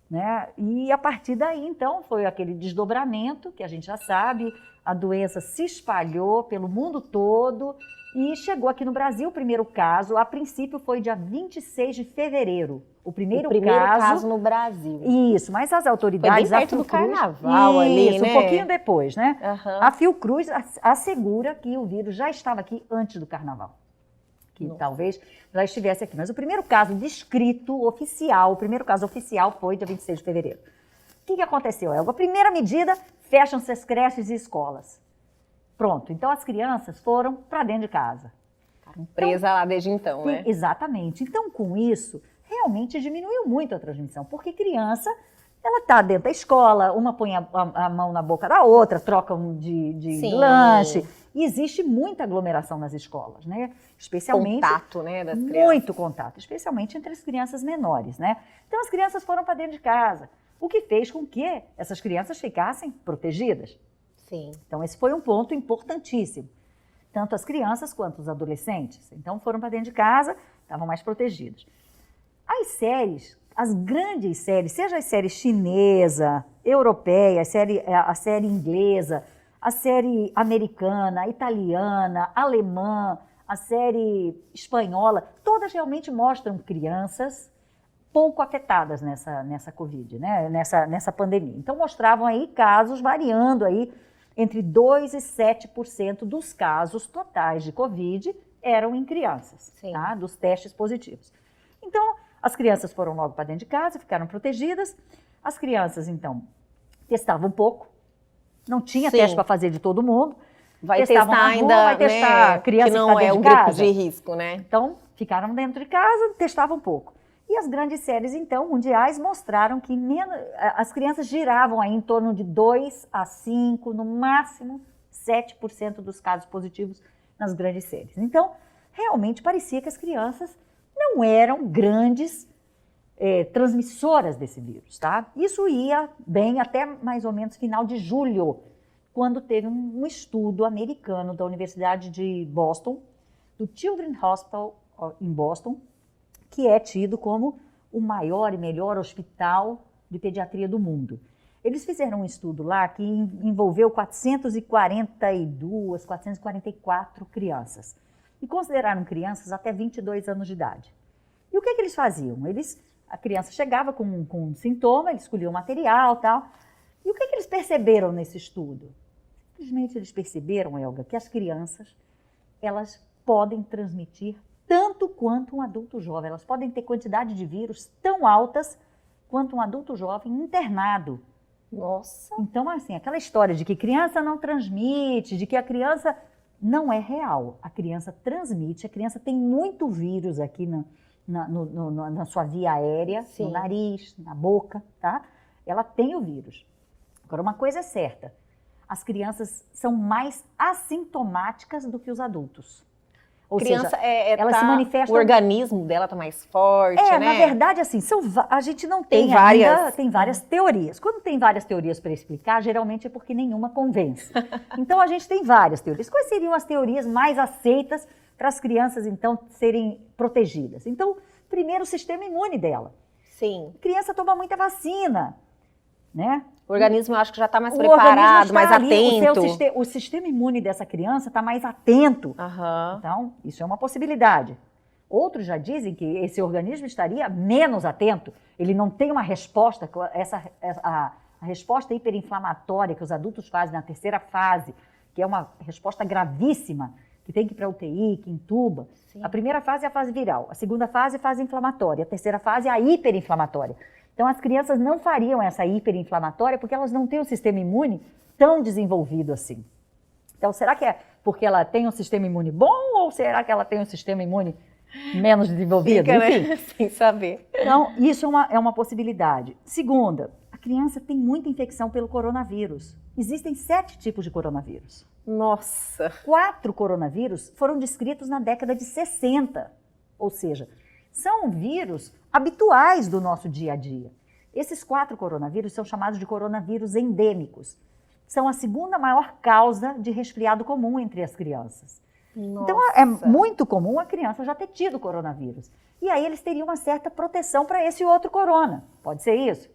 Né? E a partir daí, então, foi aquele desdobramento, que a gente já sabe, a doença se espalhou pelo mundo todo e chegou aqui no Brasil. O primeiro caso, a princípio, foi dia 26 de fevereiro. O primeiro caso no Brasil. Isso, mas as autoridades... Foi bem perto do carnaval ali, né? Um pouquinho depois, né? Uhum. A Fiocruz assegura que o vírus já estava aqui antes do carnaval. Que talvez já estivesse aqui. Mas o primeiro caso descrito, oficial, o primeiro caso oficial foi dia 26 de fevereiro. O que aconteceu, Elga? A primeira medida, fecham-se as creches e escolas. Pronto, então as crianças foram para dentro de casa. Presa lá desde então, sim, né? Exatamente. Então, com isso, realmente diminuiu muito a transmissão, porque criança, ela está dentro da escola, uma põe a mão na boca da outra, trocam de lanche. E existe muita aglomeração nas escolas, né? Especialmente... Contato, né, das crianças. Muito contato, especialmente entre as crianças menores, né? Então, as crianças foram para dentro de casa, o que fez com que essas crianças ficassem protegidas. Sim. Então, esse foi um ponto importantíssimo. Tanto as crianças quanto os adolescentes. Então, foram para dentro de casa, estavam mais protegidos. As séries, as grandes séries, seja a série chinesa, europeia, a série inglesa, a série americana, italiana, alemã, a série espanhola, todas realmente mostram crianças pouco afetadas nessa Covid, né? nessa pandemia. Então, mostravam aí casos variando aí entre 2% e 7% dos casos totais de Covid eram em crianças, tá? Dos testes positivos. Então, as crianças foram logo para dentro de casa, ficaram protegidas. As crianças, então, testavam pouco. Não tinha teste para fazer de todo mundo. Vai testar ainda, vai testar, né, criança que não é um grupo de risco, né? Então, ficaram dentro de casa, testavam pouco. E as grandes séries, então, mundiais, mostraram que as crianças giravam aí em torno de 2 a 5, no máximo 7% dos casos positivos nas grandes séries. Então, realmente parecia que as crianças não eram grandes transmissoras desse vírus, tá? Isso ia bem até mais ou menos final de julho, quando teve um estudo americano da Universidade de Boston, do Children's Hospital em Boston, que é tido como o maior e melhor hospital de pediatria do mundo. Eles fizeram um estudo lá que envolveu 444 crianças e consideraram crianças até 22 anos de idade. E o que eles faziam? A criança chegava com um sintoma, eles escolhiam o material e tal. E o que eles perceberam nesse estudo? Simplesmente eles perceberam, Elga, que as crianças, elas podem transmitir tanto quanto um adulto jovem. Elas podem ter quantidade de vírus tão altas quanto um adulto jovem internado. Nossa! Então, assim, aquela história de que criança não transmite, de que a criança não é real. A criança transmite, a criança tem muito vírus aqui na sua via aérea, no nariz, na boca, tá? Ela tem o vírus. Agora, uma coisa é certa, as crianças são mais assintomáticas do que os adultos. Ou criança seja, elas se manifestam... O organismo dela tá mais forte, né? Na verdade, assim, a gente não tem várias teorias. Quando tem várias teorias para explicar, geralmente é porque nenhuma convence. Então, a gente tem várias teorias. Quais seriam as teorias mais aceitas para as crianças, então, serem protegidas? Então, primeiro, o sistema imune dela. Sim. A criança toma muita vacina, né? O organismo, eu acho que já está mais preparado, mais atento. O sistema imune dessa criança está mais atento. Uhum. Então, isso é uma possibilidade. Outros já dizem que esse organismo estaria menos atento. Ele não tem uma resposta, a resposta hiperinflamatória que os adultos fazem na terceira fase, que é uma resposta gravíssima, que tem que ir para a UTI, que intuba. Sim. A primeira fase é a fase viral, a segunda fase é a fase inflamatória, a terceira fase é a hiperinflamatória. Então, as crianças não fariam essa hiperinflamatória porque elas não têm um sistema imune tão desenvolvido assim. Então, será que é porque ela tem um sistema imune bom ou será que ela tem um sistema imune menos desenvolvido? Fica, enfim, né? Sem saber. Então, isso é uma possibilidade. Segunda, a criança tem muita infecção pelo coronavírus. Existem 7 tipos de coronavírus. Nossa! 4 coronavírus foram descritos na década de 60, ou seja, são vírus habituais do nosso dia a dia. Esses 4 coronavírus são chamados de coronavírus endêmicos. São a segunda maior causa de resfriado comum entre as crianças. Então, é muito comum a criança já ter tido coronavírus. E aí eles teriam uma certa proteção para esse outro corona. Pode ser isso?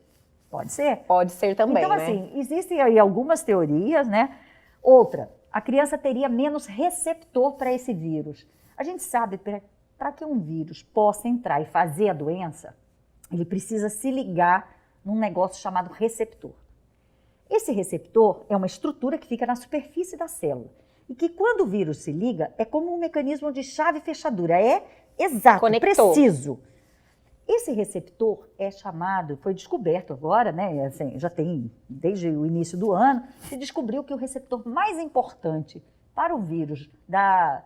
Pode ser. Pode ser também, então, assim, existem aí algumas teorias, né? Outra, a criança teria menos receptor para esse vírus. A gente sabe, para que um vírus possa entrar e fazer a doença, ele precisa se ligar num negócio chamado receptor. Esse receptor é uma estrutura que fica na superfície da célula e que quando o vírus se liga é como um mecanismo de chave e fechadura, é exato, Conectou. preciso. Esse receptor é chamado, foi descoberto agora, né, assim, já tem desde o início do ano, se descobriu que o receptor mais importante para o vírus da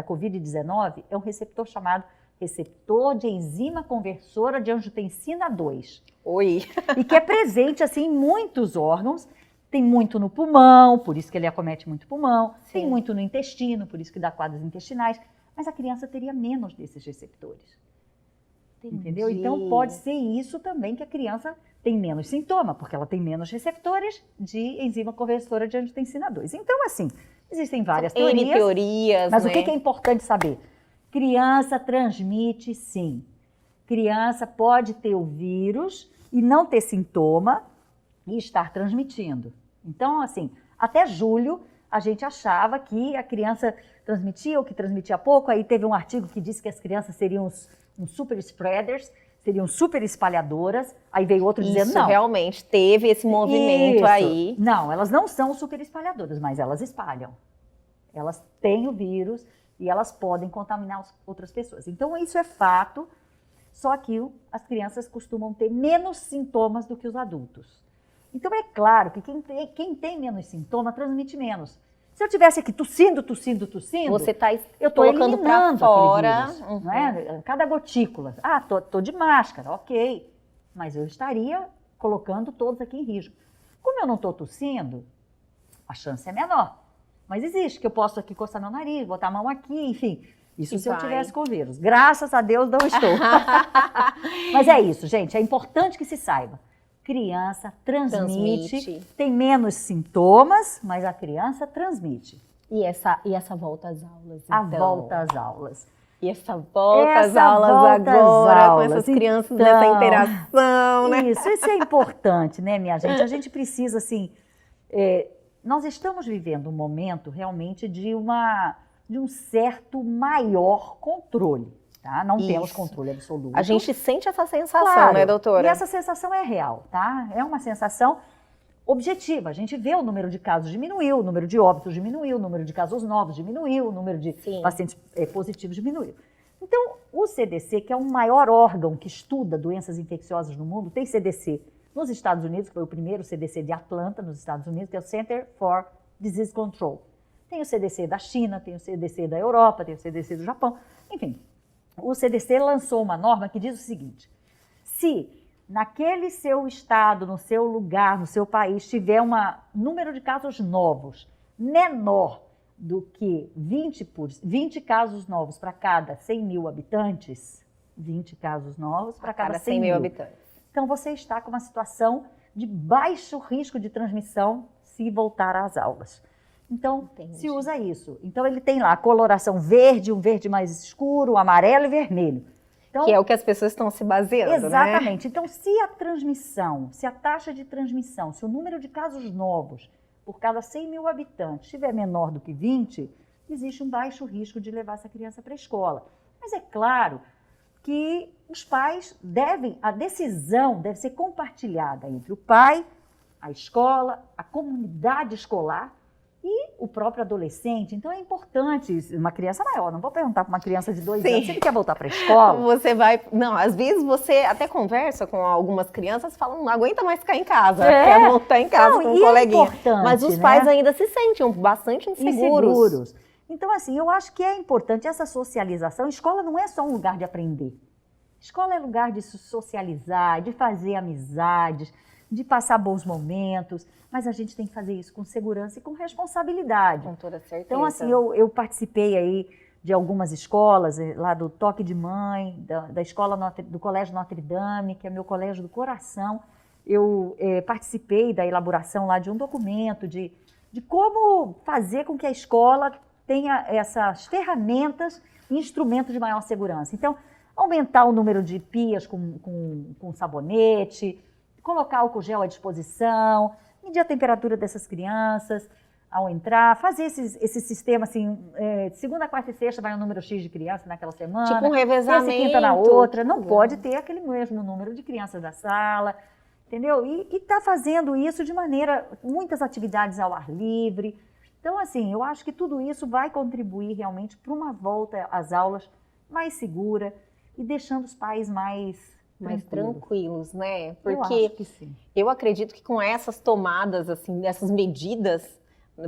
Covid-19 é um receptor chamado receptor de enzima conversora de angiotensina 2. Oi. E que é presente assim, em muitos órgãos, tem muito no pulmão, por isso que ele acomete muito o pulmão, tem muito no intestino, por isso que dá quadros intestinais, mas a criança teria menos desses receptores. Entendeu? Então pode ser isso também que a criança tem menos sintoma, porque ela tem menos receptores de enzima conversora de angiotensina 2. Então, assim, existem várias teorias, mas né? o que é importante saber? Criança transmite sim. Criança pode ter o vírus e não ter sintoma e estar transmitindo. Então, assim, até julho a gente achava que a criança transmitia ou que transmitia pouco. Aí teve um artigo que disse que as crianças seriam uns super spreaders, seriam super espalhadoras. Aí veio outro dizendo não. Realmente teve esse movimento aí. Não, elas não são super espalhadoras, mas elas espalham. Elas têm o vírus e elas podem contaminar outras pessoas. Então, isso é fato, só que as crianças costumam ter menos sintomas do que os adultos. Então, é claro que quem tem menos sintoma transmite menos. Se eu tivesse aqui tossindo, Você está eu estou colocando para eliminando fora. aquele vírus, não é? Cada gotícula. Ah, tô de máscara, ok. Mas eu estaria colocando todos aqui em risco. Como eu não estou tossindo, a chance é menor. Mas existe, que eu posso aqui coçar meu nariz, botar a mão aqui, enfim. Isso se eu tivesse com o vírus. Graças a Deus não estou. Mas é isso, gente. É importante que se saiba. Criança transmite, tem menos sintomas, mas a criança transmite. E essa volta às aulas, então? A volta às aulas. E essa volta às aulas agora, com essas crianças, então, nessa interação, né? Isso é importante, né, minha gente? A gente precisa, assim... nós estamos vivendo um momento, realmente, de um certo maior controle. Tá? Não temos controle absoluto. A gente sente essa sensação, claro, né, doutora? E essa sensação é real, tá? É uma sensação objetiva. A gente vê o número de casos diminuiu, o número de óbitos diminuiu, o número de casos novos diminuiu, o número de pacientes positivos diminuiu. Então, o CDC, que é o maior órgão que estuda doenças infecciosas no mundo, tem CDC nos Estados Unidos, que foi o primeiro CDC de Atlanta, nos Estados Unidos, que é o Center for Disease Control. Tem o CDC da China, tem o CDC da Europa, tem o CDC do Japão, enfim. O CDC lançou uma norma que diz o seguinte: se naquele seu estado, no seu lugar, no seu país, tiver um número de casos novos menor do que 20 casos novos para cada 100 mil habitantes, 20 casos novos para cada 100 mil habitantes. Então, você está com uma situação de baixo risco de transmissão se voltar às aulas. Então, se usa isso. Então, ele tem lá a coloração verde, um verde mais escuro, amarelo e vermelho. Então, que é o que as pessoas estão se baseando, exatamente. Né? Então, se a taxa de transmissão, se o número de casos novos por cada 100 mil habitantes estiver menor do que 20, existe um baixo risco de levar essa criança para a escola. Mas é claro que os pais a decisão deve ser compartilhada entre o pai, a escola, a comunidade escolar, e o próprio adolescente. Então é importante, uma criança maior, não vou perguntar para uma criança de 2 anos se ele quer voltar para a escola. Você vai... Não, às vezes você até conversa com algumas crianças, falam, não aguenta mais ficar em casa, quer voltar em casa com um coleguinha. Mas os pais ainda se sentem bastante inseguros. Então, assim, eu acho que é importante essa socialização. Escola não é só um lugar de aprender. Escola é lugar de se socializar, de fazer amizades, de passar bons momentos, mas a gente tem que fazer isso com segurança e com responsabilidade. Com toda certeza. Então, assim, eu participei aí de algumas escolas, lá do Toque de Mãe, da escola do Colégio Notre Dame, que é meu colégio do coração. Eu participei da elaboração lá de um documento de como fazer com que a escola tenha essas ferramentas e instrumentos de maior segurança. Então, aumentar o número de pias com sabonete, colocar álcool gel à disposição, medir a temperatura dessas crianças ao entrar, fazer esse sistema assim, segunda, quarta e sexta vai um número X de crianças naquela semana. Tipo um revezamento. Terça e quinta na outra. Não pode ter aquele mesmo número de crianças da sala, entendeu? E tá fazendo isso de maneira, muitas atividades ao ar livre. Então, assim, eu acho que tudo isso vai contribuir realmente para uma volta às aulas mais segura e deixando os pais mais tranquilos, né? Porque eu acho que sim. Eu acredito que com essas tomadas, assim, essas medidas,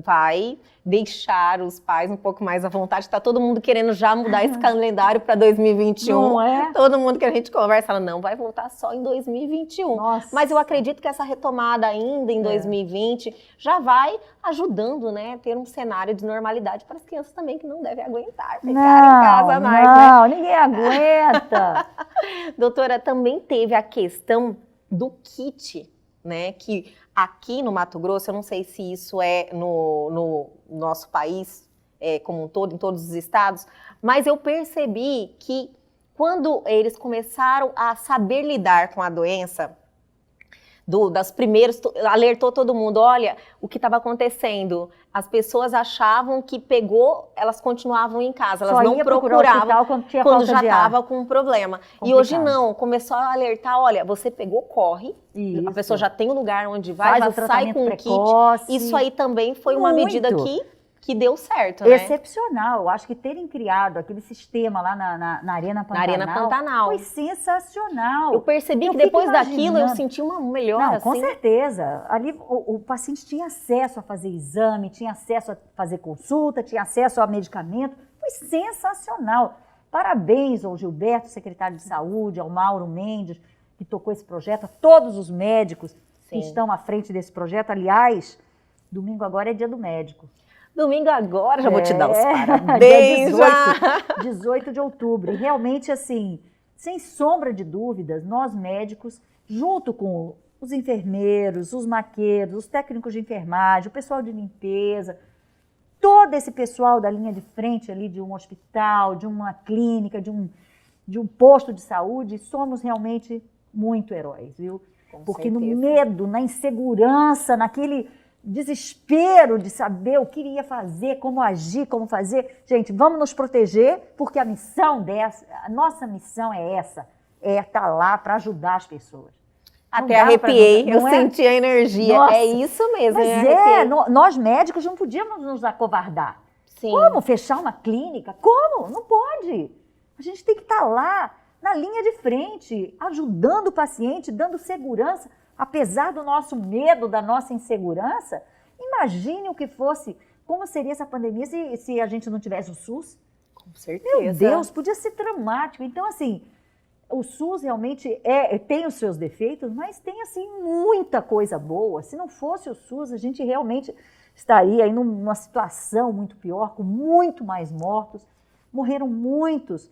vai deixar os pais um pouco mais à vontade. Tá todo mundo querendo já mudar esse calendário para 2021. Não é? Todo mundo que a gente conversa fala, não, vai voltar só em 2021. Nossa. Mas eu acredito que essa retomada ainda em 2020 já vai ajudando, né, ter um cenário de normalidade para as crianças também que não devem aguentar ficar em casa mais, né? Não, ninguém aguenta. Doutora, também teve a questão do kit, né, que aqui no Mato Grosso, eu não sei se isso é no nosso país como um todo, em todos os estados, mas eu percebi que quando eles começaram a saber lidar com a doença, das primeiras, alertou todo mundo, olha, o que estava acontecendo, as pessoas achavam que pegou, elas continuavam em casa, elas não procuravam quando já estava com um problema. Complicado. E hoje não, começou a alertar, olha, você pegou, corre, a pessoa já tem um lugar onde vai sai com o kit. Isso aí também foi uma medida que deu certo, né? Excepcional. Eu acho que terem criado aquele sistema lá na Arena Pantanal foi sensacional. Eu percebi que depois daquilo eu senti uma melhora. Não, com certeza. Ali o paciente tinha acesso a fazer exame, tinha acesso a fazer consulta, tinha acesso a medicamento. Foi sensacional. Parabéns ao Gilberto, secretário de Saúde, ao Mauro Mendes, que tocou esse projeto, a todos os médicos que estão à frente desse projeto. Aliás, domingo agora é dia do médico. Domingo agora, já vou te dar os parabéns. 18 de outubro. E realmente, assim, sem sombra de dúvidas, nós médicos, junto com os enfermeiros, os maqueiros, os técnicos de enfermagem, o pessoal de limpeza, todo esse pessoal da linha de frente ali de um hospital, de uma clínica, de um posto de saúde, somos realmente muito heróis, viu? Porque no medo, na insegurança, naquele desespero de saber o que iria fazer, como agir, como fazer. Gente, vamos nos proteger, porque a nossa missão é essa, é estar lá para ajudar as pessoas. Até arrepiei, eu senti a energia. Nossa, é isso mesmo. Mas nós médicos não podíamos nos acovardar. Sim. Como fechar uma clínica? Como? Não pode. A gente tem que estar lá, na linha de frente, ajudando o paciente, dando segurança. Apesar do nosso medo, da nossa insegurança, imagine o que fosse, como seria essa pandemia se a gente não tivesse o SUS. Com certeza. Meu Deus, podia ser dramático. Então, assim, o SUS realmente tem os seus defeitos, mas tem, assim, muita coisa boa. Se não fosse o SUS, a gente realmente estaria aí numa situação muito pior, com muito mais mortos. Morreram muitos.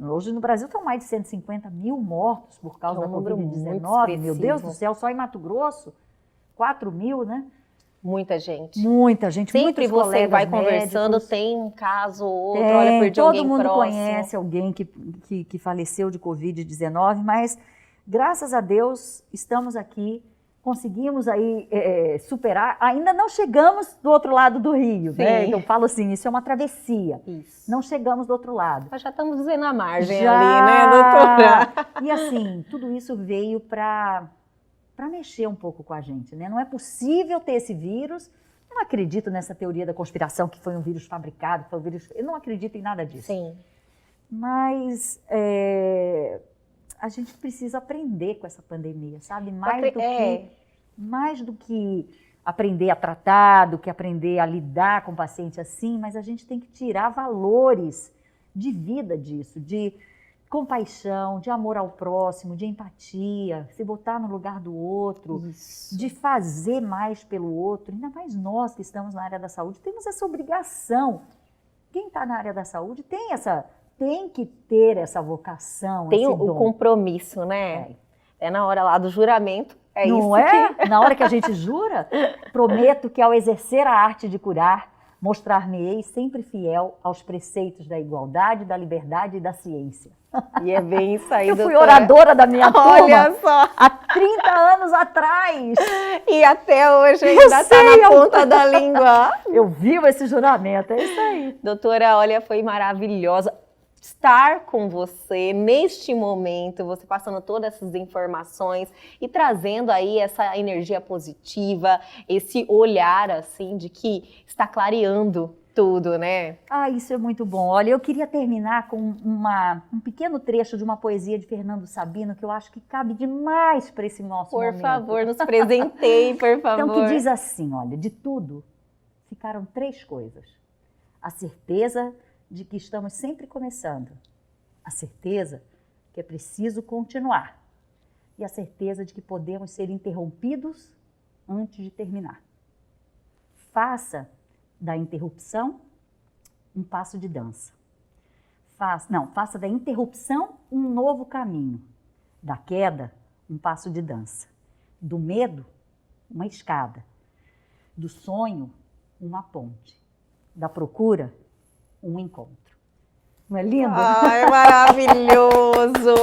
Hoje no Brasil estão mais de 150 mil mortos por causa da Covid-19. Meu Deus do céu, só em Mato Grosso, 4 mil, né? Muita gente. Muita gente, sempre muitos você vai médicos. Conversando, tem um caso ou outro, olha, perdi alguém próximo. Todo mundo conhece alguém que faleceu de Covid-19, mas graças a Deus estamos aqui, conseguimos aí superar, ainda não chegamos do outro lado do rio, né? Eu falo assim, isso é uma travessia. Isso. Não chegamos do outro lado. Nós já estamos vendo a margem ali, né, doutora? E assim, tudo isso veio para mexer um pouco com a gente, né? Não é possível ter esse vírus. Eu não acredito nessa teoria da conspiração que foi um vírus fabricado, que foi um vírus... Eu não acredito em nada disso. Sim. Mas a gente precisa aprender com essa pandemia, sabe? Mais do que aprender a tratar, do que aprender a lidar com o paciente assim, mas a gente tem que tirar valores de vida disso, de compaixão, de amor ao próximo, de empatia, se botar no lugar do outro, de fazer mais pelo outro. Ainda mais nós que estamos na área da saúde, temos essa obrigação. Quem está na área da saúde tem que ter essa vocação, tem esse o dom. Compromisso, né? É na hora lá do juramento, Não isso é? Na hora que a gente jura, prometo que ao exercer a arte de curar, Mostrar-me-ei sempre fiel aos preceitos da igualdade, da liberdade e da ciência. E é bem isso aí, Eu fui doutora. oradora da minha Olha turma só. há 30 anos atrás. E até hoje ainda tá sei, na ponta da língua. Eu vivo esse juramento, é isso aí. Doutora, olha, foi maravilhosa estar com você neste momento, você passando todas essas informações e trazendo aí essa energia positiva, esse olhar assim de que está clareando tudo, né? Ah, isso é muito bom. Olha, eu queria terminar com um pequeno trecho de uma poesia de Fernando Sabino que eu acho que cabe demais para esse nosso Por momento. favor, nos presenteie, por favor. Então, que diz assim, olha, de tudo ficaram 3 coisas. A certeza de que estamos sempre começando. A certeza que é preciso continuar. E a certeza de que podemos ser interrompidos antes de terminar. Faça da interrupção um passo de dança. Faça da interrupção um novo caminho. Da queda, um passo de dança. Do medo, uma escada. Do sonho, uma ponte. Da procura, um encontro. Não é lindo? Ai, maravilhoso!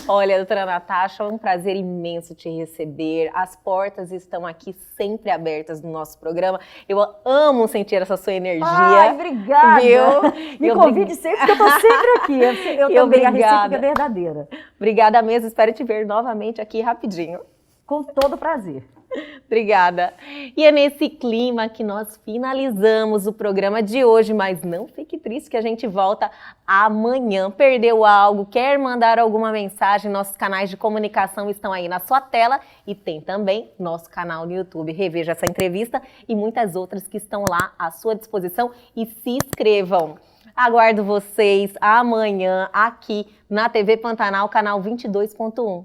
Olha, doutora Natasha, é um prazer imenso te receber. As portas estão aqui sempre abertas no nosso programa. Eu amo sentir essa sua energia. Ai, obrigada! Viu? Me convide sempre, porque eu estou sempre aqui. Eu também, a recíproca é verdadeira. Obrigada mesmo, espero te ver novamente aqui rapidinho. Com todo prazer. Obrigada. E é nesse clima que nós finalizamos o programa de hoje, mas não fique triste que a gente volta amanhã. Perdeu algo, quer mandar alguma mensagem, nossos canais de comunicação estão aí na sua tela e tem também nosso canal no YouTube. Reveja essa entrevista e muitas outras que estão lá à sua disposição e se inscrevam. Aguardo vocês amanhã aqui na TV Pantanal, canal 22.1.